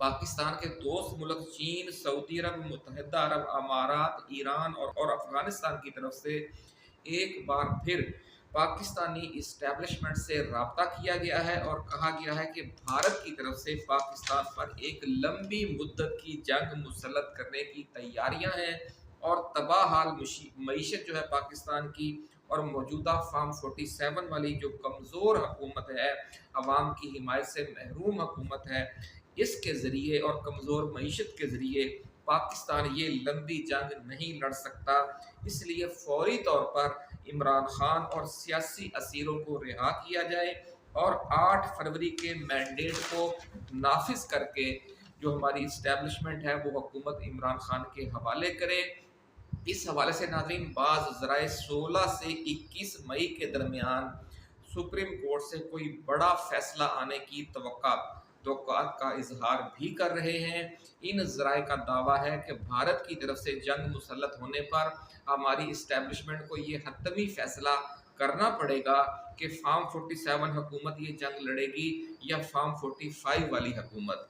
पाकिस्तान के दोस्त मुल्क चीन, सऊदी अरब, मुत्तहिदा अरब अमारात, ईरान और अफ़गानिस्तान की तरफ से एक बार फिर पाकिस्तानी इस्टेब्लिशमेंट से राब्ता किया गया है और कहा गया है कि भारत की तरफ से पाकिस्तान पर एक लंबी मुद्दत की जंग मुसल्लत करने की तैयारियां हैं और तबाह हाल मईशत जो है पाकिस्तान की और मौजूदा फार्म 47 वाली जो कमज़ोर हुकूमत है, अवाम की हिमायत से महरूम हुकूमत है, इसके ज़रिए और कमज़ोर मईशत के ज़रिए पाकिस्तान ये लंबी जंग नहीं लड़ सकता। इसलिए फौरी तौर पर इमरान खान और सियासी असीरों को रिहा किया जाए और 8 फरवरी के मैंडेट को नाफिज करके जो हमारी इस्टेब्लिशमेंट है वो हुकूमत इमरान खान के हवाले करे। इस हवाले से नाज़रीन बाज़ ज़राए 16 से 21 मई के दरमियान सुप्रीम कोर्ट से कोई बड़ा फैसला आने की तवक्कुआत का इजहार भी कर रहे हैं। इन ज़राए का दावा है कि भारत की तरफ से जंग मुसल्लत होने पर हमारी इस्टेब्लिशमेंट को ये हतमी फैसला करना पड़ेगा कि फार्म 47 हुकूमत ये जंग लड़ेगी या फार्म 45 वाली हुकूमत।